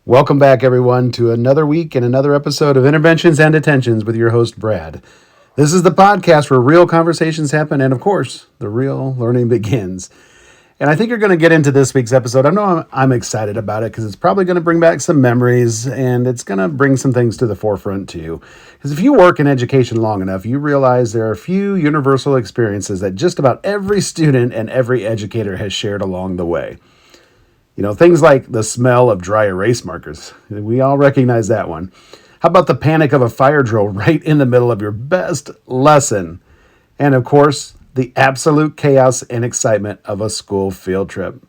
Welcome back, everyone, to another week and another episode of Interventions and Detentions with your host, Brad. This is the podcast where real conversations happen and, of course, the real learning begins. And I think you're going to get into this week's episode. I know I'm excited about it because it's probably going to bring back some memories and it's going to bring some things to the forefront too. Because if you work in education long enough, you realize there are a few universal experiences that just about every student and every educator has shared along the way. You know, things like the smell of dry erase markers. We all recognize that one. How about the panic of a fire drill right in the middle of your best lesson? And of course, the absolute chaos and excitement of a school field trip.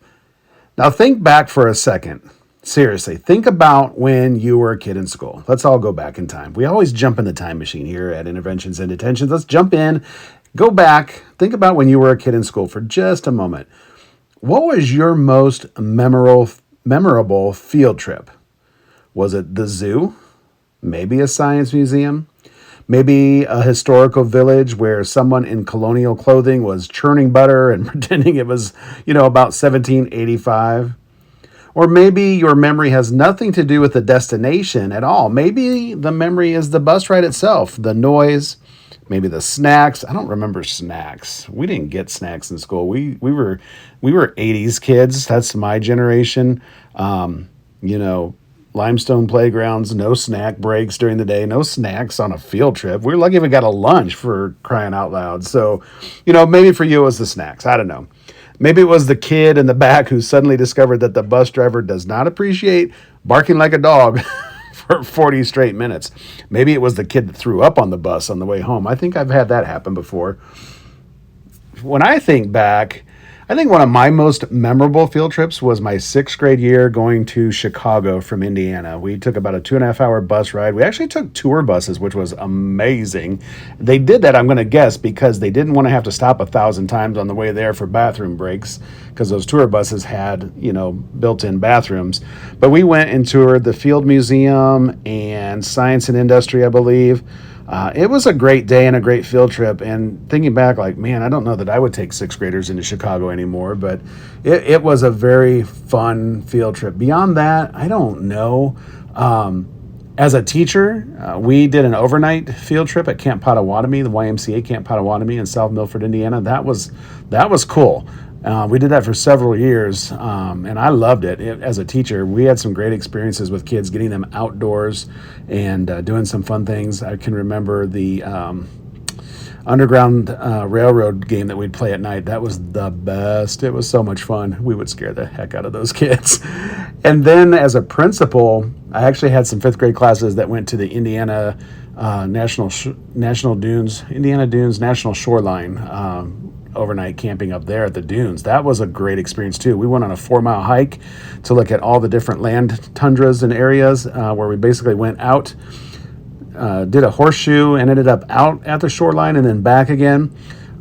Now think back for a second. Seriously, think about when you were a kid in school. Let's all go back in time. We always jump in the time machine here at Interventions and Detentions. Let's jump in, go back, think about when you were a kid in school for just a moment. What was your most memorable field trip? Was it the zoo? Maybe a science museum? Maybe a historical village where someone in colonial clothing was churning butter and pretending it was, about 1785? Or maybe your memory has nothing to do with the destination at all. Maybe the memory is the bus ride itself, the noise, maybe the snacks. I don't remember snacks. We didn't get snacks in school. We were 80s kids. That's my generation. Limestone playgrounds, no snack breaks during the day, no snacks on a field trip. We're lucky if we got a lunch, for crying out loud. So, maybe for you it was the snacks. I don't know. Maybe it was the kid in the back who suddenly discovered that the bus driver does not appreciate barking like a dog for 40 straight minutes. Maybe it was the kid that threw up on the bus on the way home. I think I've had that happen before. When I think back, I think one of my most memorable field trips was my 6th grade year going to Chicago from Indiana. We took about a 2.5-hour bus ride. We actually took tour buses, which was amazing. They did that, I'm going to guess, because they didn't want to have to stop 1,000 times on the way there for bathroom breaks, because those tour buses had, built-in bathrooms. But we went and toured the Field Museum and Science and Industry, I believe. It was a great day and a great field trip, and thinking back, I don't know that I would take 6th graders into Chicago anymore, but it was a very fun field trip. Beyond that, I don't know. As a teacher, we did an overnight field trip at Camp Potawatomi, the YMCA Camp Potawatomi in South Milford, Indiana. That was cool. We did that for several years, and I loved it. As a teacher, we had some great experiences with kids, getting them outdoors and doing some fun things. I can remember the Underground Railroad game that we'd play at night. That was the best. It was so much fun. We would scare the heck out of those kids. And then as a principal, I actually had some 5th grade classes that went to the Indiana National Dunes National Shoreline, overnight camping up there at the dunes. That was a great experience too. We went on a 4-mile hike to look at all the different land tundras and areas where we basically went out, did a horseshoe and ended up out at the shoreline and then back again.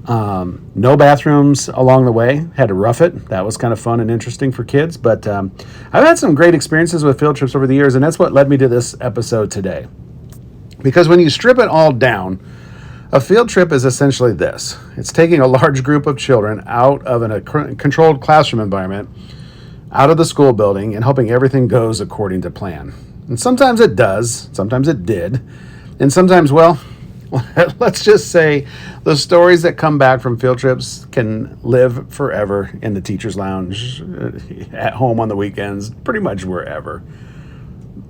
No bathrooms along the way. Had to rough it. That was kind of fun and interesting for kids. But I've had some great experiences with field trips over the years, and that's what led me to this episode today. Because when you strip it all down, a field trip is essentially this. It's taking a large group of children out of a controlled classroom environment, out of the school building, and hoping everything goes according to plan. And sometimes it does, sometimes it did, and sometimes, let's just say the stories that come back from field trips can live forever in the teacher's lounge, at home on the weekends, pretty much wherever.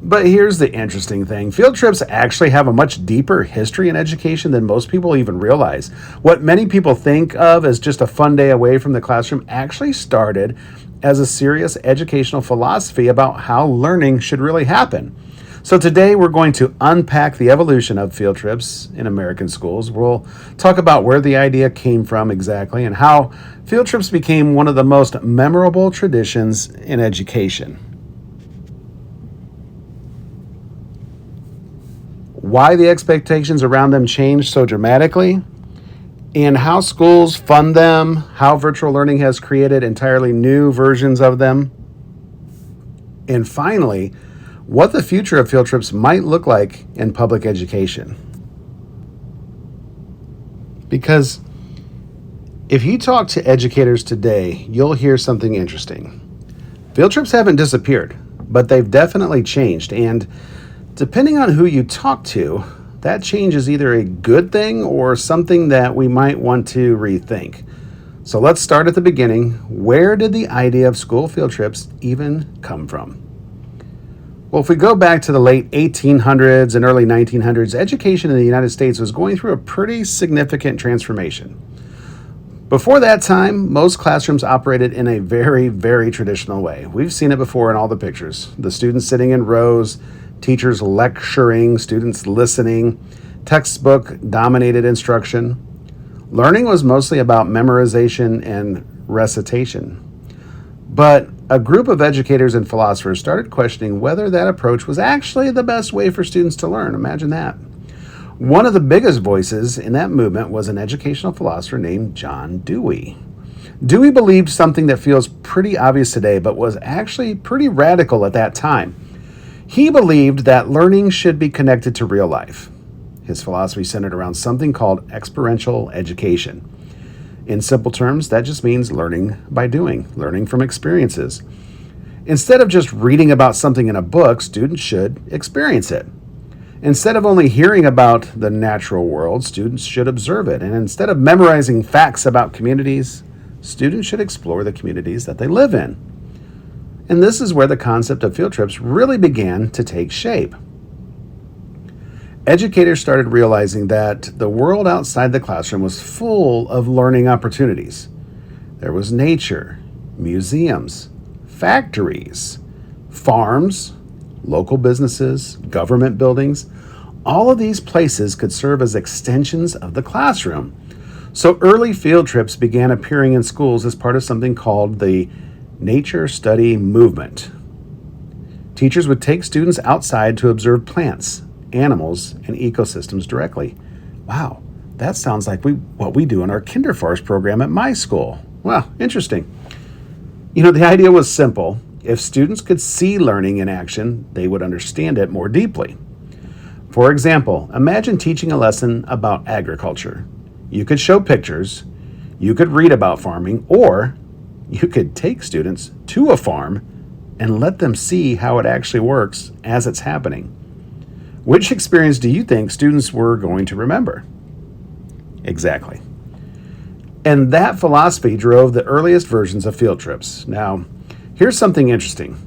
But here's the interesting thing. Field trips actually have a much deeper history in education than most people even realize. What many people think of as just a fun day away from the classroom actually started as a serious educational philosophy about how learning should really happen. So today we're going to unpack the evolution of field trips in American schools. We'll talk about where the idea came from exactly and how field trips became one of the most memorable traditions in education. Why the expectations around them changed so dramatically, and how schools fund them, how virtual learning has created entirely new versions of them, and finally, what the future of field trips might look like in public education. Because if you talk to educators today, you'll hear something interesting. Field trips haven't disappeared. but they've definitely changed. And depending on who you talk to, that change is either a good thing or something that we might want to rethink. So let's start at the beginning. Where did the idea of school field trips even come from? Well, if we go back to the late 1800s and early 1900s, education in the United States was going through a pretty significant transformation. Before that time, most classrooms operated in a very, very traditional way. We've seen it before in all the pictures. The students sitting in rows, teachers lecturing, students listening, textbook-dominated instruction. Learning was mostly about memorization and recitation. But a group of educators and philosophers started questioning whether that approach was actually the best way for students to learn. Imagine that. One of the biggest voices in that movement was an educational philosopher named John Dewey. Dewey believed something that feels pretty obvious today, but was actually pretty radical at that time. He believed that learning should be connected to real life. His philosophy centered around something called experiential education. In simple terms, that just means learning by doing, learning from experiences. Instead of just reading about something in a book, students should experience it. Instead of only hearing about the natural world, students should observe it. And instead of memorizing facts about communities, students should explore the communities that they live in. And this is where the concept of field trips really began to take shape. Educators started realizing that the world outside the classroom was full of learning opportunities. There was nature, museums, factories, farms, local businesses, government buildings. All of these places could serve as extensions of the classroom. So early field trips began appearing in schools as part of something called the nature study movement. Teachers would take students outside to observe plants, animals, and ecosystems directly. Wow, that sounds like what we do in our Kinderforce program at my school. Wow, interesting. The idea was simple. If students could see learning in action, they would understand it more deeply. For example, imagine teaching a lesson about agriculture. You could show pictures, you could read about farming, or you could take students to a farm and let them see how it actually works as it's happening. Which experience do you think students were going to remember? Exactly. And that philosophy drove the earliest versions of field trips. Now, here's something interesting.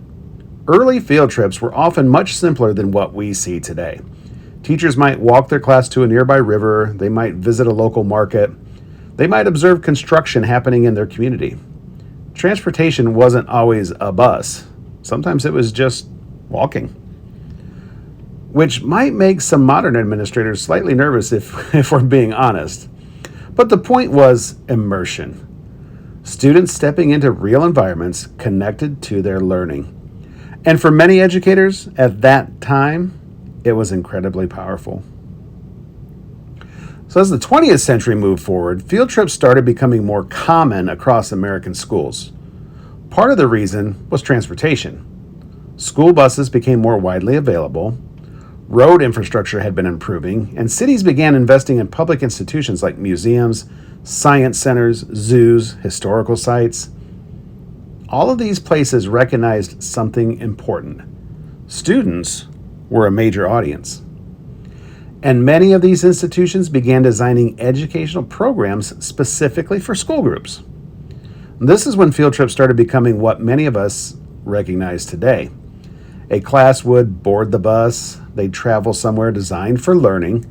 Early field trips were often much simpler than what we see today. Teachers might walk their class to a nearby river, they might visit a local market, they might observe construction happening in their community. Transportation wasn't always a bus. Sometimes it was just walking, which might make some modern administrators slightly nervous if we're being honest. But the point was immersion. Students stepping into real environments connected to their learning. And for many educators at that time, it was incredibly powerful. So as the 20th century moved forward, field trips started becoming more common across American schools. Part of the reason was transportation. School buses became more widely available, road infrastructure had been improving, and cities began investing in public institutions like museums, science centers, zoos, historical sites. All of these places recognized something important. Students were a major audience. And many of these institutions began designing educational programs specifically for school groups. This is when field trips started becoming what many of us recognize today. A class would board the bus, they'd travel somewhere designed for learning,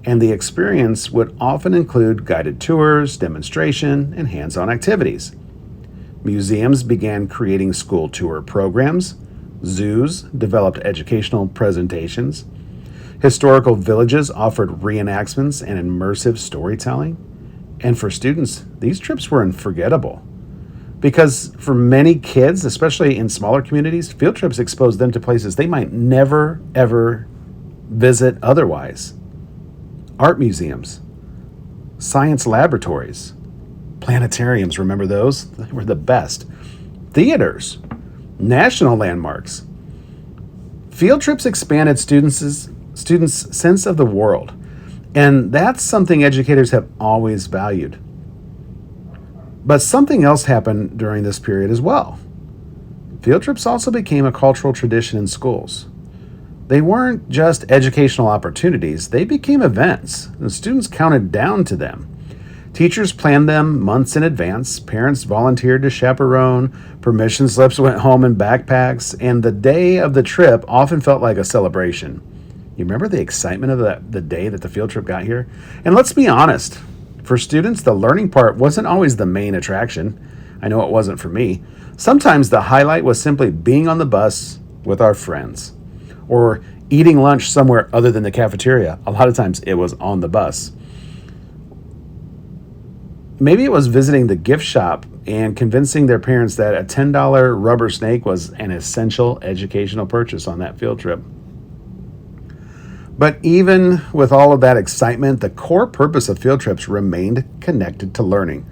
and the experience would often include guided tours, demonstration, and hands-on activities. Museums began creating school tour programs, zoos developed educational presentations, historical villages offered reenactments and immersive storytelling, and for students, these trips were unforgettable. Because for many kids, especially in smaller communities, field trips exposed them to places they might never, ever visit otherwise. Art museums, science laboratories, planetariums, remember those? They were the best. Theaters, national landmarks. Field trips expanded students' sense of the world, and that's something educators have always valued. But something else happened during this period as well. Field trips also became a cultural tradition in schools. They weren't just educational opportunities, they became events, and students counted down to them. Teachers planned them months in advance, parents volunteered to chaperone, permission slips went home in backpacks, and the day of the trip often felt like a celebration. You remember the excitement of the day that the field trip got here? And let's be honest, for students, the learning part wasn't always the main attraction. I know it wasn't for me. Sometimes the highlight was simply being on the bus with our friends or eating lunch somewhere other than the cafeteria. A lot of times it was on the bus. Maybe it was visiting the gift shop and convincing their parents that a $10 rubber snake was an essential educational purchase on that field trip. But even with all of that excitement, the core purpose of field trips remained connected to learning.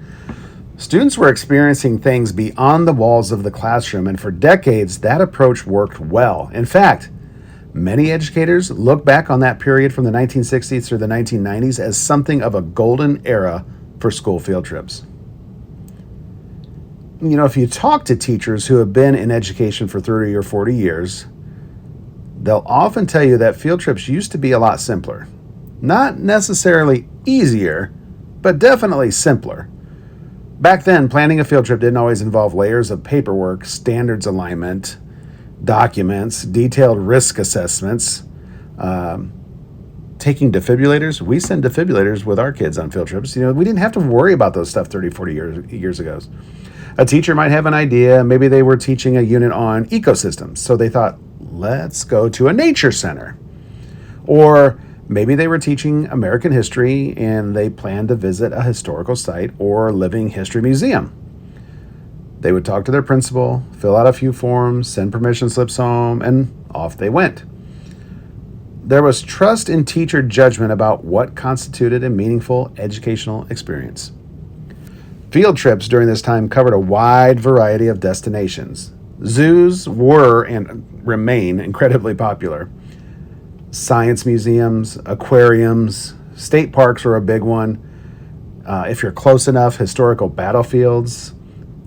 Students were experiencing things beyond the walls of the classroom, and for decades, that approach worked well. In fact, many educators look back on that period from the 1960s through the 1990s as something of a golden era for school field trips. You know, if you talk to teachers who have been in education for 30 or 40 years, they'll often tell you that field trips used to be a lot simpler. Not necessarily easier, but definitely simpler. Back then, planning a field trip didn't always involve layers of paperwork, standards alignment, documents, detailed risk assessments, taking defibrillators. We send defibrillators with our kids on field trips. You know, we didn't have to worry about those stuff 30, 40 years ago. A teacher might have an idea. Maybe they were teaching a unit on ecosystems, so they thought, let's go to a nature center. Or maybe they were teaching American history and they planned to visit a historical site or living history museum. They would talk to their principal, fill out a few forms, send permission slips home, and off they went. There was trust in teacher judgment about what constituted a meaningful educational experience. Field trips during this time covered a wide variety of destinations. Zoos were and remain incredibly popular. Science museums, aquariums, state parks are a big one. If you're close enough, historical battlefields,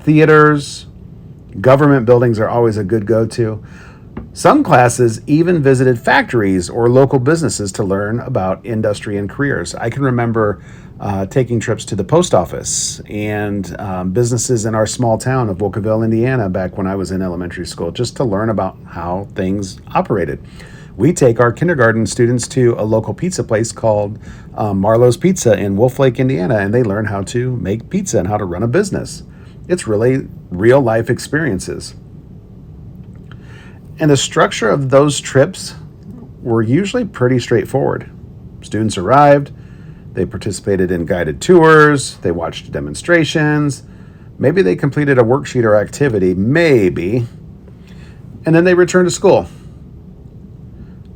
theaters, government buildings are always a good go-to. Some classes even visited factories or local businesses to learn about industry and careers. I can remember taking trips to the post office and businesses in our small town of Wolcaville, Indiana, back when I was in elementary school, just to learn about how things operated. We take our kindergarten students to a local pizza place called Marlowe's Pizza in Wolf Lake, Indiana, and they learn how to make pizza and how to run a business. It's really real life experiences. And the structure of those trips were usually pretty straightforward. Students arrived, they participated in guided tours, they watched demonstrations, maybe they completed a worksheet or activity, maybe, and then they returned to school.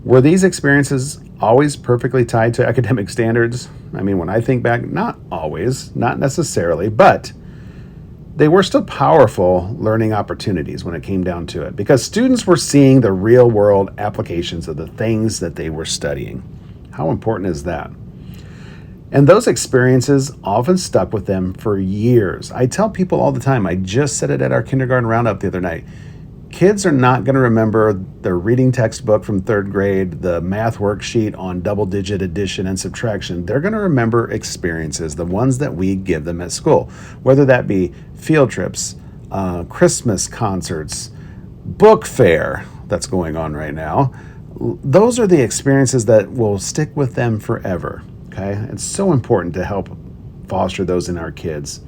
Were these experiences always perfectly tied to academic standards? I mean, when I think back, not always, not necessarily, but they were still powerful learning opportunities when it came down to it, because students were seeing the real world applications of the things that they were studying. How important is that? And those experiences often stuck with them for years. I tell people all the time, I just said it at our kindergarten roundup the other night, kids are not going to remember their reading textbook from third grade, the math worksheet on double-digit addition and subtraction. They're going to remember experiences, the ones that we give them at school, whether that be field trips, Christmas concerts, book fair that's going on right now. Those are the experiences that will stick with them forever. Okay? It's so important to help foster those in our kids.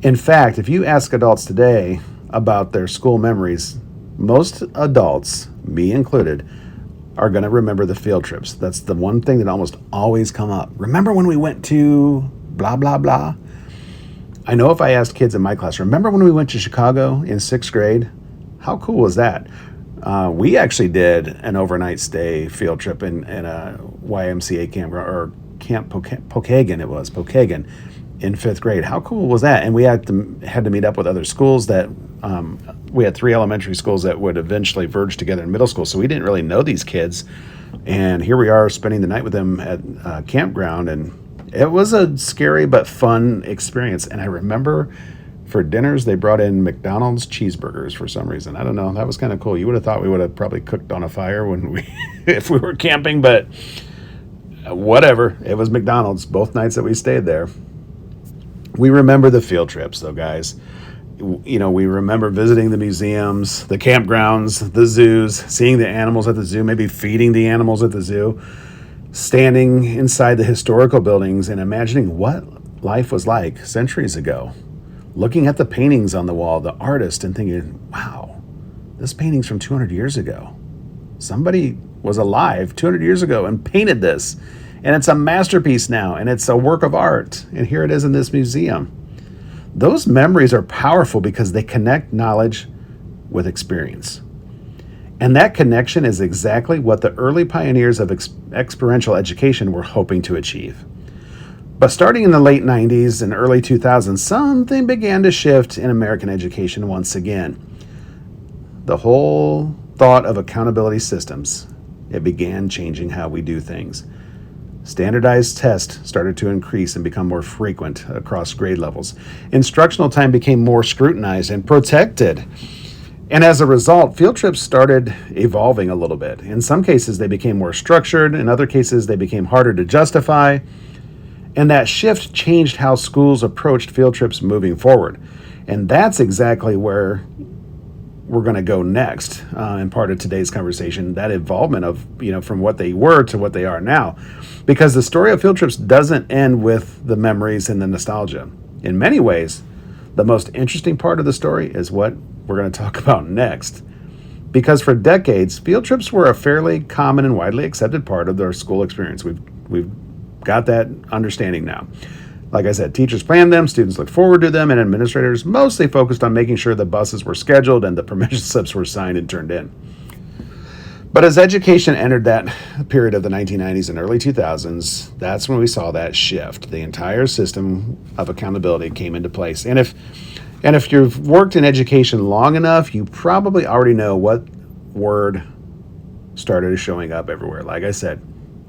In fact, if you ask adults today about their school memories, most adults, me included, are going to remember the field trips. That's the one thing that almost always come up. Remember when we went to blah, blah, blah? I know if I asked kids in my class, remember when we went to Chicago in 6th grade? How cool was that? We actually did an overnight stay field trip in a YMCA campground, or Camp Pokagon, it was, Pokagon, in 5th grade. How cool was that? And we had to meet up with other schools that, we had 3 elementary schools that would eventually verge together in middle school, so we didn't really know these kids. And here we are spending the night with them at campground, and it was a scary but fun experience. And I remember For dinners, they brought in McDonald's cheeseburgers for some reason. I don't know. That was kind of cool. You would have thought we would have probably cooked on a fire when we, if we were camping, but whatever. It was McDonald's both nights that we stayed there. We remember the field trips, though, guys. We remember visiting the museums, the campgrounds, the zoos, seeing the animals at the zoo, maybe feeding the animals at the zoo, standing inside the historical buildings and imagining what life was like centuries ago, looking at the paintings on the wall, the artist, and thinking, wow, this painting's from 200 years ago. Somebody was alive 200 years ago and painted this, and it's a masterpiece now, and it's a work of art, and here it is in this museum. Those memories are powerful because they connect knowledge with experience. And that connection is exactly what the early pioneers of experiential education were hoping to achieve. But starting in the late 90s and early 2000s, something began to shift in American education once again. The whole thought of accountability systems, it began changing how we do things. Standardized tests started to increase and become more frequent across grade levels. Instructional time became more scrutinized and protected. And as a result, field trips started evolving a little bit. In some cases, they became more structured. In other cases, they became harder to justify. And that shift changed how schools approached field trips moving forward. And that's exactly where we're going to go next in part of today's conversation, that involvement of, from what they were to what they are now. Because the story of field trips doesn't end with the memories and the nostalgia. In many ways, the most interesting part of the story is what we're going to talk about next. Because for decades, field trips were a fairly common and widely accepted part of their school experience. We've got that understanding now. Like I said, teachers planned them, students looked forward to them, and administrators mostly focused on making sure the buses were scheduled and the permission slips were signed and turned in. But as education entered that period of the 1990s and early 2000s, that's when we saw that shift. The entire system of accountability came into place. And if you've worked in education long enough, you probably already know what word started showing up everywhere. Like I said,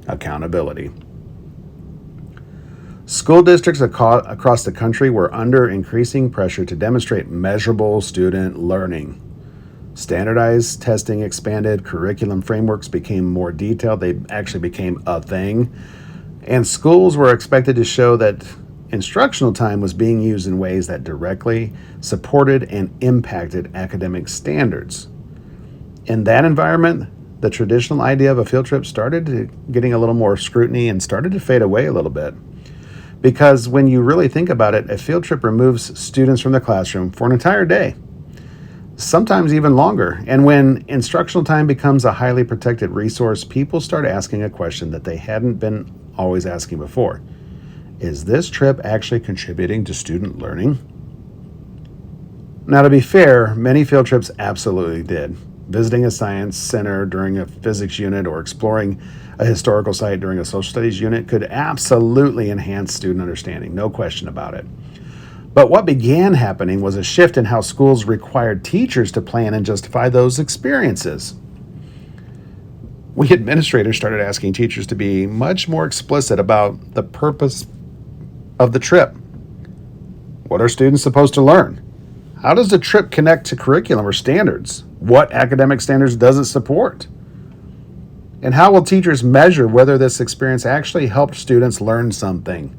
accountability. School districts across the country were under increasing pressure to demonstrate measurable student learning. Standardized testing expanded, curriculum frameworks became more detailed, they actually became a thing, and schools were expected to show that instructional time was being used in ways that directly supported and impacted academic standards. In that environment, the traditional idea of a field trip started getting a little more scrutiny and started to fade away a little bit. Because when you really think about it, a field trip removes students from the classroom for an entire day, sometimes even longer. And when instructional time becomes a highly protected resource, people start asking a question that they hadn't been always asking before. Is this trip actually contributing to student learning? Now, to be fair, many field trips absolutely did. Visiting a science center during a physics unit or exploring a historical site during a social studies unit could absolutely enhance student understanding, no question about it. But what began happening was a shift in how schools required teachers to plan and justify those experiences. We administrators started asking teachers to be much more explicit about the purpose of the trip. What are students supposed to learn? How does the trip connect to curriculum or standards? What academic standards does it support? And how will teachers measure whether this experience actually helped students learn something?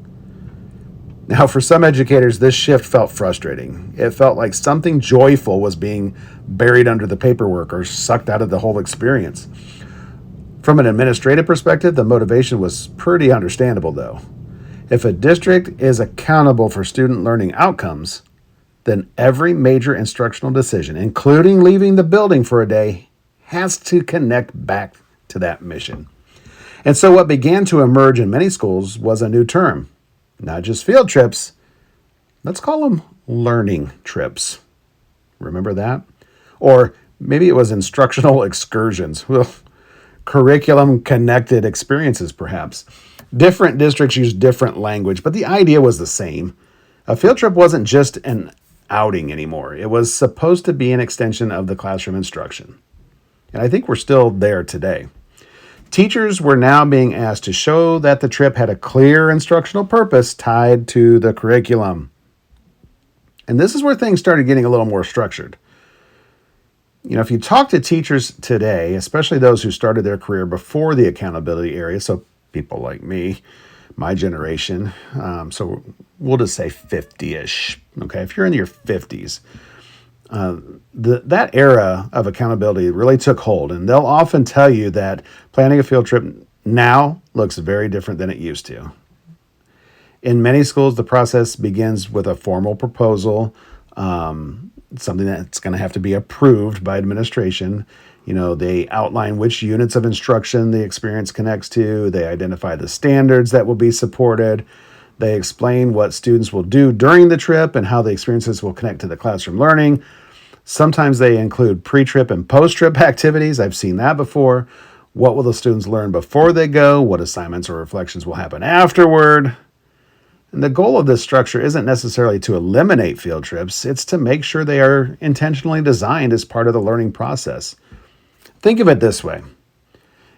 Now, for some educators, this shift felt frustrating. It felt like something joyful was being buried under the paperwork or sucked out of the whole experience. From an administrative perspective, the motivation was pretty understandable, though. If a district is accountable for student learning outcomes, then every major instructional decision, including leaving the building for a day, has to connect back to that mission. And so what began to emerge in many schools was a new term. Not just field trips, let's call them learning trips. Remember that? Or maybe it was instructional excursions. Well, curriculum-connected experiences, perhaps. Different districts use different language, but the idea was the same. A field trip wasn't just an outing anymore. It was supposed to be an extension of the classroom instruction. And I think we're still there today. Teachers were now being asked to show that the trip had a clear instructional purpose tied to the curriculum. And this is where things started getting a little more structured. If you talk to teachers today, especially those who started their career before the accountability area, so people like me, my generation, so we'll just say 50-ish, okay? If you're in your 50s, that era of accountability really took hold, and they'll often tell you that planning a field trip now looks very different than it used to. In many schools, the process begins with a formal proposal, something that's going to have to be approved by administration. They outline which units of instruction the experience connects to. They identify the standards that will be supported. They explain what students will do during the trip and how the experiences will connect to the classroom learning. Sometimes they include pre-trip and post-trip activities. I've seen that before. What will the students learn before they go? What assignments or reflections will happen afterward? And the goal of this structure isn't necessarily to eliminate field trips. It's to make sure they are intentionally designed as part of the learning process. Think of it this way.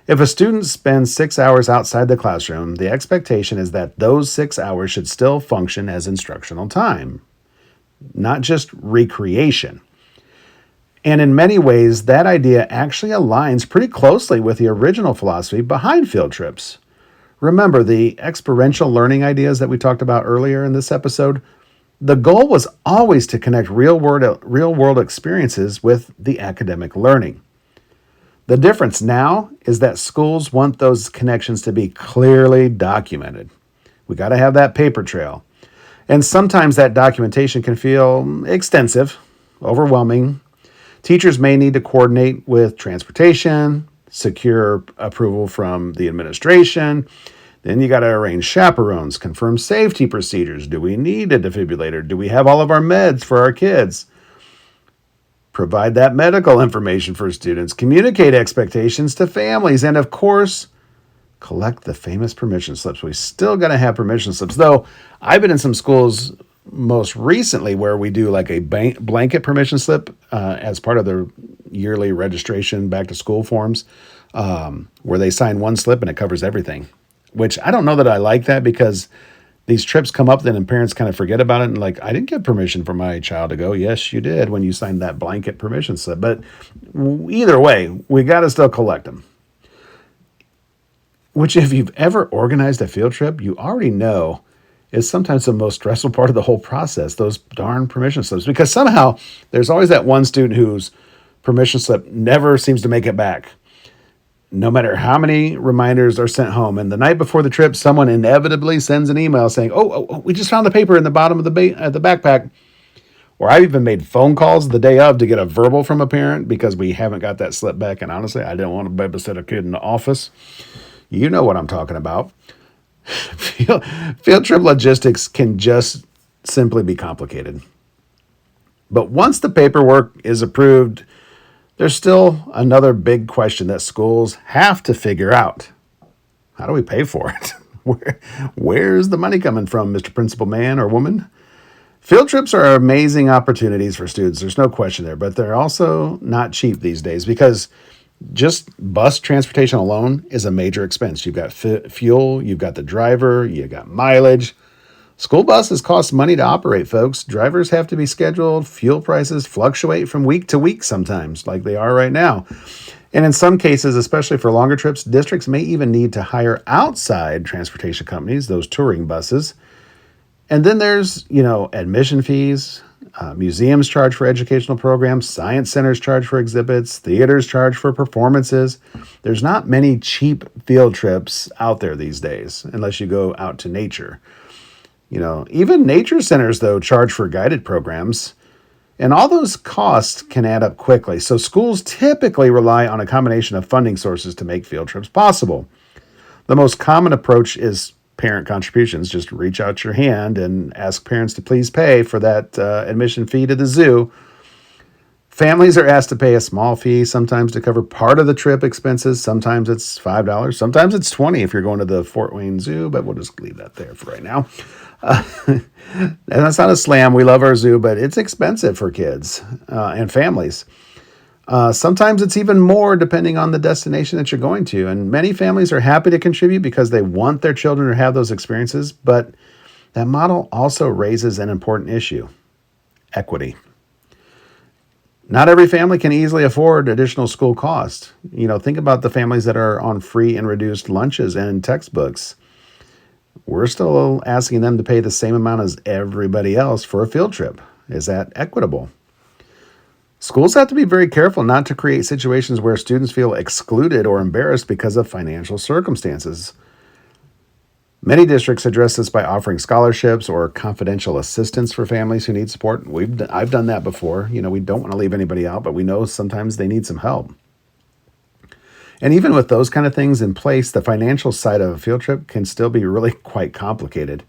If a student spends 6 hours outside the classroom, the expectation is that those 6 hours should still function as instructional time, not just recreation. And in many ways, that idea actually aligns pretty closely with the original philosophy behind field trips. Remember the experiential learning ideas that we talked about earlier in this episode? The goal was always to connect real-world experiences with the academic learning. The difference now is that schools want those connections to be clearly documented. We got to have that paper trail. And sometimes that documentation can feel extensive, overwhelming. Teachers may need to coordinate with transportation, secure approval from the administration. Then you got to arrange chaperones, confirm safety procedures. Do we need a defibrillator? Do we have all of our meds for our kids? Provide that medical information for students. Communicate expectations to families. And of course, collect the famous permission slips. We still got to have permission slips. Though I've been in some schools most recently where we do like a blanket permission slip as part of the yearly registration back to school forms, where they sign one slip and it covers everything, which I don't know that I like that, because these trips come up then and parents kind of forget about it and like, I didn't get permission for my child to go. Yes, you did when you signed that blanket permission slip. But either way, we got to still collect them. Which, if you've ever organized a field trip, you already know is sometimes the most stressful part of the whole process, those darn permission slips. Because somehow there's always that one student whose permission slip never seems to make it back, no matter how many reminders are sent home. And the night before the trip, someone inevitably sends an email saying, oh, we just found the paper in the bottom of the backpack. Or I've even made phone calls the day of to get a verbal from a parent because we haven't got that slip back. And honestly, I didn't want to babysit a kid in the office. You know what I'm talking about. Field trip logistics can just simply be complicated. But once the paperwork is approved, there's still another big question that schools have to figure out. How do we pay for it? Where's the money coming from, Mr. Principal Man or woman? Field trips are amazing opportunities for students. There's no question there, but they're also not cheap these days because just bus transportation alone is a major expense. You've got fuel, you've got the driver, you've got mileage. School buses cost money to operate, folks. Drivers have to be scheduled. Fuel prices fluctuate from week to week sometimes, like they are right now. And in some cases, especially for longer trips, districts may even need to hire outside transportation companies, those touring buses. And then there's, admission fees. Museums charge for educational programs, science centers charge for exhibits, theaters charge for performances. There's not many cheap field trips out there these days, unless you go out to nature. Even nature centers, though, charge for guided programs, and all those costs can add up quickly. So schools typically rely on a combination of funding sources to make field trips possible. The most common approach is parent contributions. Just reach out your hand and ask parents to please pay for that admission fee to the zoo. Families are asked to pay a small fee, sometimes to cover part of the trip expenses. Sometimes it's $5. Sometimes it's $20 if you're going to the Fort Wayne Zoo, but we'll just leave that there for right now. And that's not a slam. We love our zoo, but it's expensive for kids and families. Sometimes it's even more depending on the destination that you're going to. And many families are happy to contribute because they want their children to have those experiences. But that model also raises an important issue: equity. Not every family can easily afford additional school costs. Think about the families that are on free and reduced lunches and textbooks. We're still asking them to pay the same amount as everybody else for a field trip. Is that equitable? Schools have to be very careful not to create situations where students feel excluded or embarrassed because of financial circumstances. Many districts address this by offering scholarships or confidential assistance for families who need support. I've done that before. We don't want to leave anybody out, but we know sometimes they need some help. And even with those kind of things in place, the financial side of a field trip can still be really quite complicated.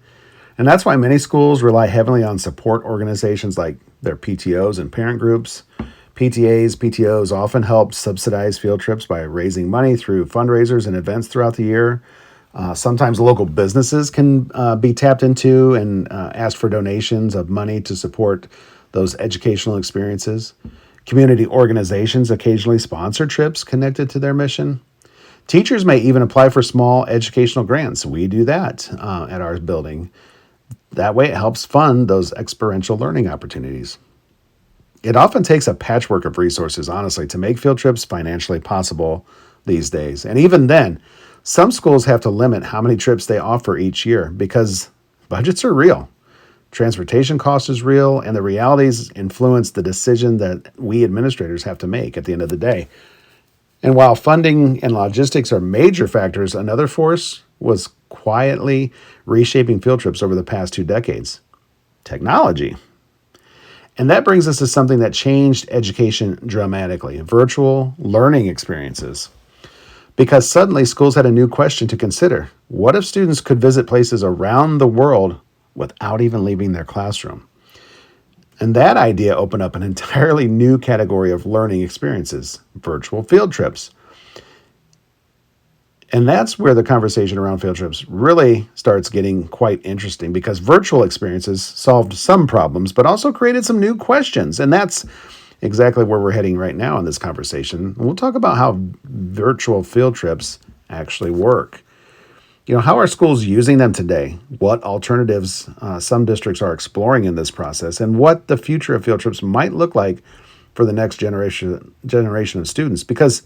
And that's why many schools rely heavily on support organizations like their PTOs and parent groups. PTOs often help subsidize field trips by raising money through fundraisers and events throughout the year. Sometimes local businesses can be tapped into and ask for donations of money to support those educational experiences. Community organizations occasionally sponsor trips connected to their mission. Teachers may even apply for small educational grants. We do that at our building. That way it helps fund those experiential learning opportunities. It often takes a patchwork of resources, honestly, to make field trips financially possible these days. And even then, some schools have to limit how many trips they offer each year because budgets are real. Transportation cost is real, and the realities influence the decision that we administrators have to make at the end of the day. And while funding and logistics are major factors, another force was quietly reshaping field trips over the past 2 decades: technology. And that brings us to something that changed education dramatically: virtual learning experiences. Because suddenly schools had a new question to consider. What if students could visit places around the world without even leaving their classroom? And that idea opened up an entirely new category of learning experiences: virtual field trips. And that's where the conversation around field trips really starts getting quite interesting, because virtual experiences solved some problems, but also created some new questions. And that's exactly where we're heading right now in this conversation. And we'll talk about how virtual field trips actually work. How are schools using them today? What alternatives some districts are exploring in this process, and what the future of field trips might look like for the next generation of students. Because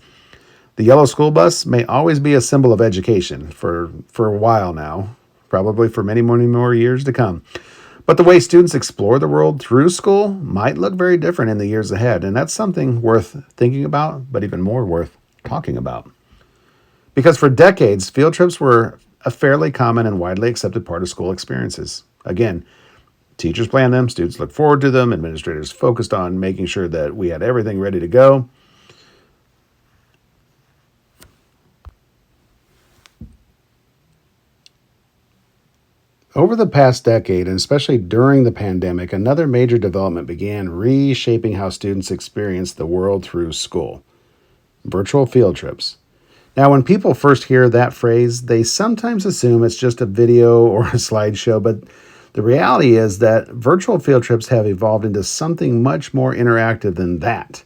the yellow school bus may always be a symbol of education for a while now, probably for many, many more years to come. But the way students explore the world through school might look very different in the years ahead, and that's something worth thinking about, but even more worth talking about. Because for decades, field trips were a fairly common and widely accepted part of school experiences. Again, teachers planned them, students looked forward to them, administrators focused on making sure that we had everything ready to go. Over the past decade, and especially during the pandemic, another major development began reshaping how students experience the world through school: virtual field trips. Now, when people first hear that phrase, they sometimes assume it's just a video or a slideshow, but the reality is that virtual field trips have evolved into something much more interactive than that.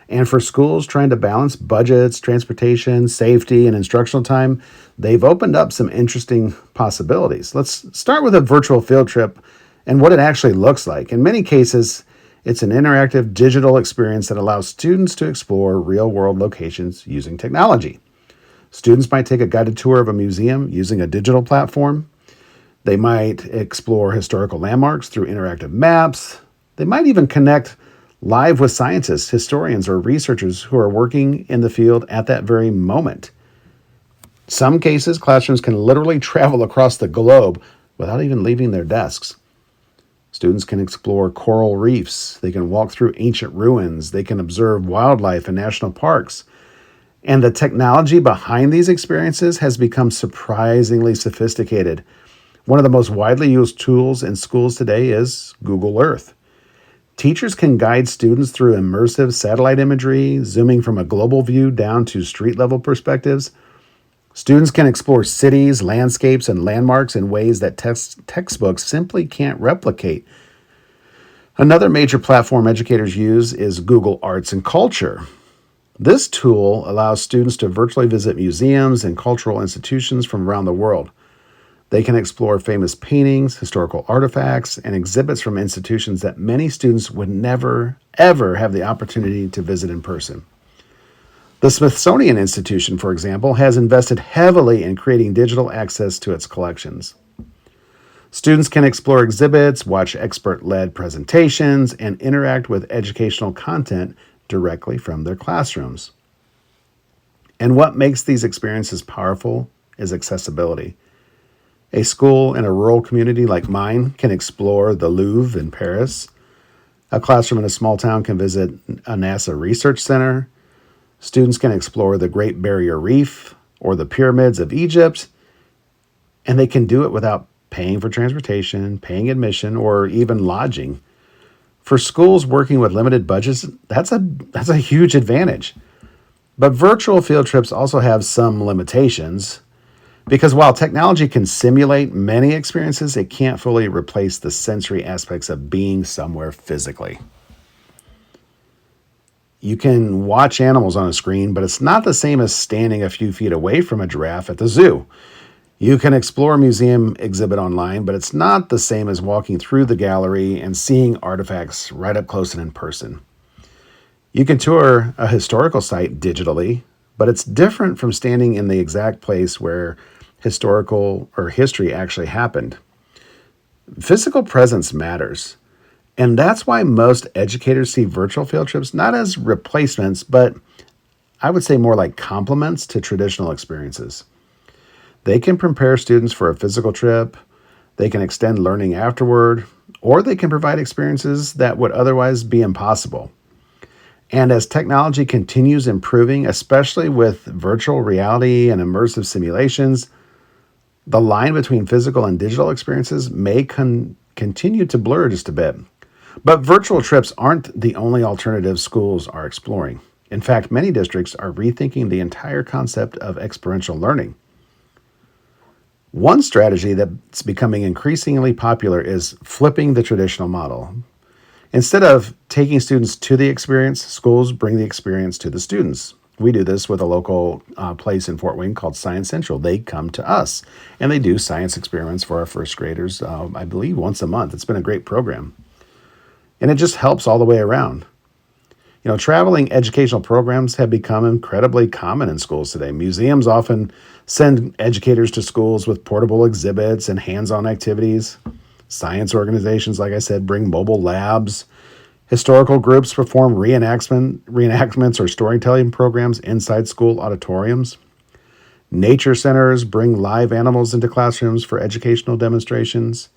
And for schools trying to balance budgets, transportation, safety, and instructional time, they've opened up some interesting possibilities. Let's start with a virtual field trip and what it actually looks like. In many cases, it's an interactive digital experience that allows students to explore real-world locations using technology. Students might take a guided tour of a museum using a digital platform. They might explore historical landmarks through interactive maps. They might even connect live with scientists, historians, or researchers who are working in the field at that very moment. Some cases, classrooms can literally travel across the globe without even leaving their desks. Students can explore coral reefs. They can walk through ancient ruins. They can observe wildlife in national parks. And the technology behind these experiences has become surprisingly sophisticated. One of the most widely used tools in schools today is Google Earth. Teachers can guide students through immersive satellite imagery, zooming from a global view down to street-level perspectives. Students can explore cities, landscapes, and landmarks in ways that textbooks simply can't replicate. Another major platform educators use is Google Arts and Culture. This tool allows students to virtually visit museums and cultural institutions from around the world. They can explore famous paintings, historical artifacts, and exhibits from institutions that many students would never, ever have the opportunity to visit in person. The Smithsonian Institution, for example, has invested heavily in creating digital access to its collections. Students can explore exhibits, watch expert-led presentations, and interact with educational content directly from their classrooms. And what makes these experiences powerful is accessibility. A school in a rural community like mine can explore the Louvre in Paris. A classroom in a small town can visit a NASA research center. Students can explore the Great Barrier Reef or the pyramids of Egypt, and they can do it without paying for transportation, paying admission, or even lodging. For schools working with limited budgets, that's a huge advantage. But virtual field trips also have some limitations because while technology can simulate many experiences, it can't fully replace the sensory aspects of being somewhere physically. You can watch animals on a screen, but it's not the same as standing a few feet away from a giraffe at the zoo. You can explore a museum exhibit online, but it's not the same as walking through the gallery and seeing artifacts right up close and in person. You can tour a historical site digitally, but it's different from standing in the exact place where historical or history actually happened. Physical presence matters. And that's why most educators see virtual field trips not as replacements, but I would say more like complements to traditional experiences. They can prepare students for a physical trip, they can extend learning afterward, or they can provide experiences that would otherwise be impossible. And as technology continues improving, especially with virtual reality and immersive simulations, the line between physical and digital experiences may continue to blur just a bit. But virtual trips aren't the only alternative schools are exploring. In fact, many districts are rethinking the entire concept of experiential learning. One strategy that's becoming increasingly popular is flipping the traditional model. Instead of taking students to the experience, schools bring the experience to the students. We do this with a local place in Fort Wayne called Science Central. They come to us and they do science experiments for our first graders, I believe, once a month. It's been a great program. And it just helps all the way around. You know, traveling educational programs have become incredibly common in schools today. Museums often send educators to schools with portable exhibits and hands-on activities. Science organizations, like I said, bring mobile labs. Historical groups perform reenactments or storytelling programs inside school auditoriums. Nature centers bring live animals into classrooms for educational demonstrations.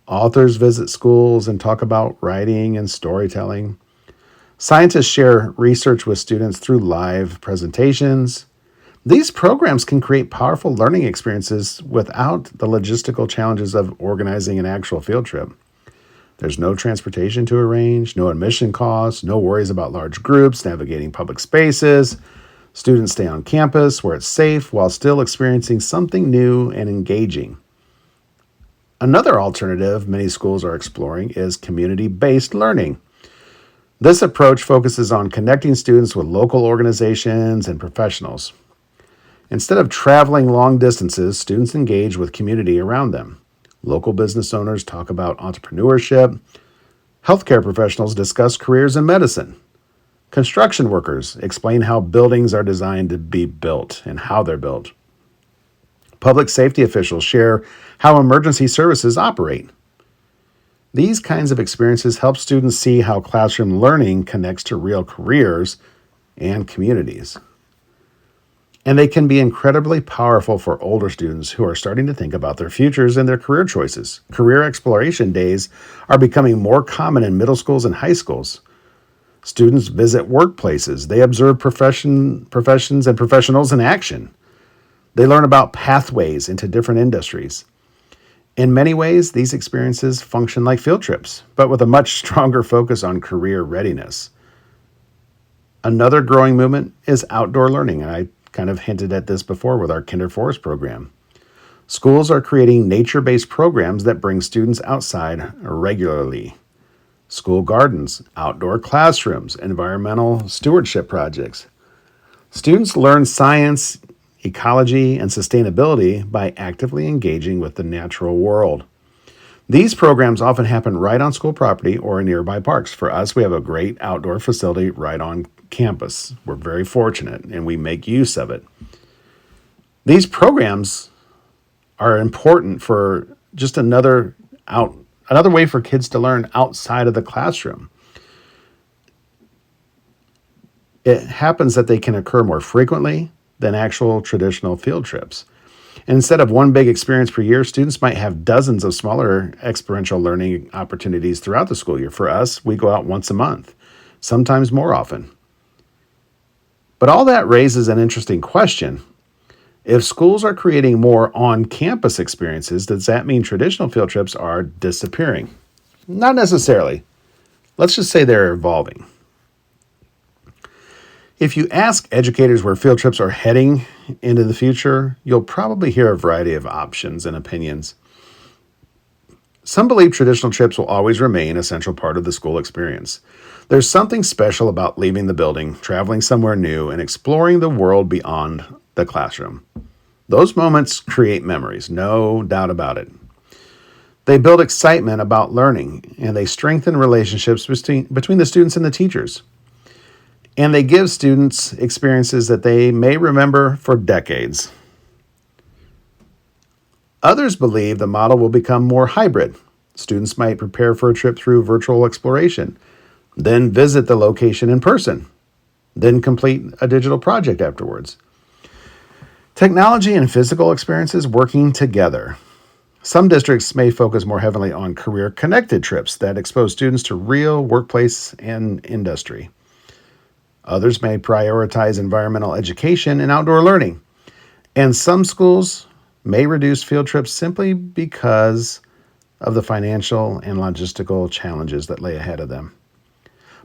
Authors visit schools and talk about writing and storytelling. Scientists share research with students through live presentations. These programs can create powerful learning experiences without the logistical challenges of organizing an actual field trip. There's no transportation to arrange, no admission costs, no worries about large groups, navigating public spaces. Students stay on campus where it's safe while still experiencing something new and engaging. Another alternative many schools are exploring is community-based learning. This approach focuses on connecting students with local organizations and professionals. Instead of traveling long distances, students engage with community around them. Local business owners talk about entrepreneurship. Healthcare professionals discuss careers in medicine. Construction workers explain how buildings are designed to be built and how they're built. Public safety officials share how emergency services operate. These kinds of experiences help students see how classroom learning connects to real careers and communities. And they can be incredibly powerful for older students who are starting to think about their futures and their career choices. Career exploration days are becoming more common in middle schools and high schools. Students visit workplaces. They observe professions and professionals in action. They learn about pathways into different industries. In many ways, these experiences function like field trips, but with a much stronger focus on career readiness. Another growing movement is outdoor learning, and I kind of hinted at this before with our Kinder Forest program. Schools are creating nature-based programs that bring students outside regularly. School gardens, outdoor classrooms, environmental stewardship projects. Students learn science ecology, and sustainability by actively engaging with the natural world. These programs often happen right on school property or in nearby parks. For us, we have a great outdoor facility right on campus. We're very fortunate and we make use of it. These programs are important for just another way for kids to learn outside of the classroom. It happens that they can occur more frequently than actual traditional field trips. Instead of one big experience per year, students might have dozens of smaller experiential learning opportunities throughout the school year. For us, we go out once a month, sometimes more often. But all that raises an interesting question. If schools are creating more on-campus experiences, does that mean traditional field trips are disappearing? Not necessarily. Let's just say they're evolving. If you ask educators where field trips are heading into the future, you'll probably hear a variety of options and opinions. Some believe traditional trips will always remain a central part of the school experience. There's something special about leaving the building, traveling somewhere new, and exploring the world beyond the classroom. Those moments create memories, no doubt about it. They build excitement about learning, and they strengthen relationships between the students and the teachers. And they give students experiences that they may remember for decades. Others believe the model will become more hybrid. Students might prepare for a trip through virtual exploration, then visit the location in person, then complete a digital project afterwards. Technology and physical experiences working together. Some districts may focus more heavily on career-connected trips that expose students to real workplace and industry. Others may prioritize environmental education and outdoor learning. And some schools may reduce field trips simply because of the financial and logistical challenges that lay ahead of them.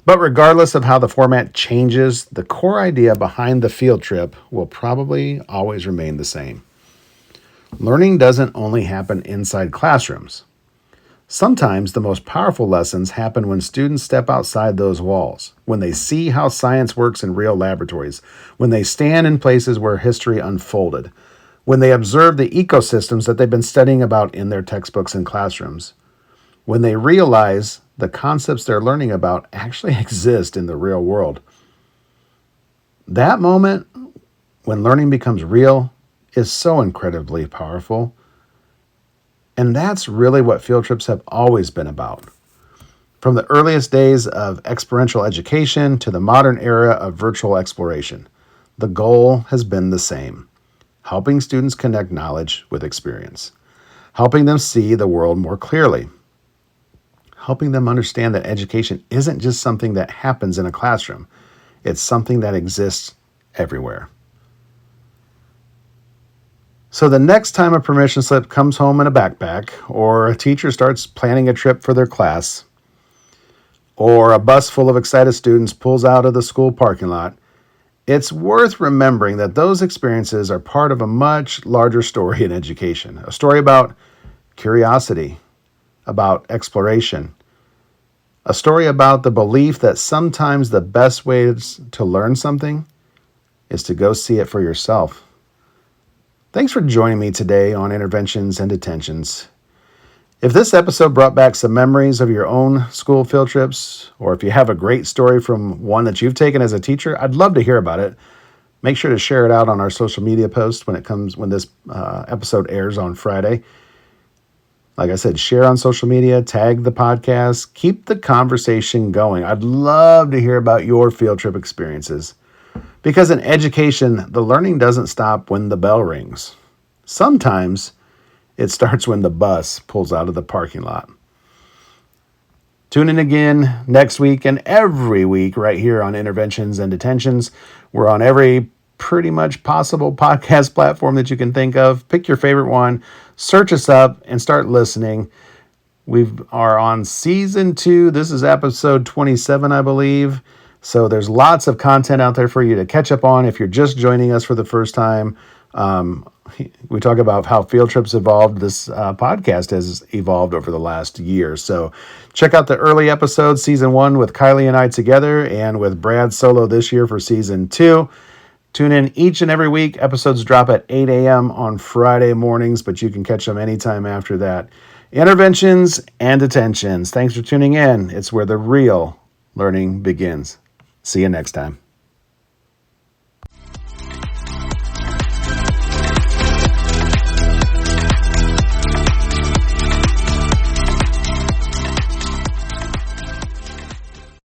But regardless of how the format changes, the core idea behind the field trip will probably always remain the same. Learning doesn't only happen inside classrooms. Sometimes the most powerful lessons happen when students step outside those walls, when they see how science works in real laboratories, when they stand in places where history unfolded, when they observe the ecosystems that they've been studying about in their textbooks and classrooms, when they realize the concepts they're learning about actually exist in the real world. That moment, when learning becomes real, is so incredibly powerful. And that's really what field trips have always been about. From the earliest days of experiential education to the modern era of virtual exploration, the goal has been the same: helping students connect knowledge with experience, helping them see the world more clearly, helping them understand that education isn't just something that happens in a classroom, it's something that exists everywhere. So the next time a permission slip comes home in a backpack, or a teacher starts planning a trip for their class, or a bus full of excited students pulls out of the school parking lot, it's worth remembering that those experiences are part of a much larger story in education. A story about curiosity, about exploration, a story about the belief that sometimes the best way to learn something is to go see it for yourself. Thanks for joining me today on Interventions and Detentions. If this episode brought back some memories of your own school field trips, or if you have a great story from one that you've taken as a teacher, I'd love to hear about it. Make sure to share it out on our social media post when this episode airs on Friday. Like I said, share on social media, tag the podcast, keep the conversation going. I'd love to hear about your field trip experiences. Because in education, the learning doesn't stop when the bell rings. Sometimes it starts when the bus pulls out of the parking lot. Tune in again next week and every week right here on Interventions and Detentions. We're on every pretty much possible podcast platform that you can think of. Pick your favorite one, search us up, and start listening. We are on season 2. This is episode 27, I believe. So there's lots of content out there for you to catch up on if you're just joining us for the first time. We talk about how field trips evolved. This podcast has evolved over the last year. So check out the early episodes, season 1 with Kylie and I together, and with Brad solo this year for season 2. Tune in each and every week. Episodes drop at 8 a.m. on Friday mornings, but you can catch them anytime after that. Interventions and Detentions. Thanks for tuning in. It's where the real learning begins. See you next time.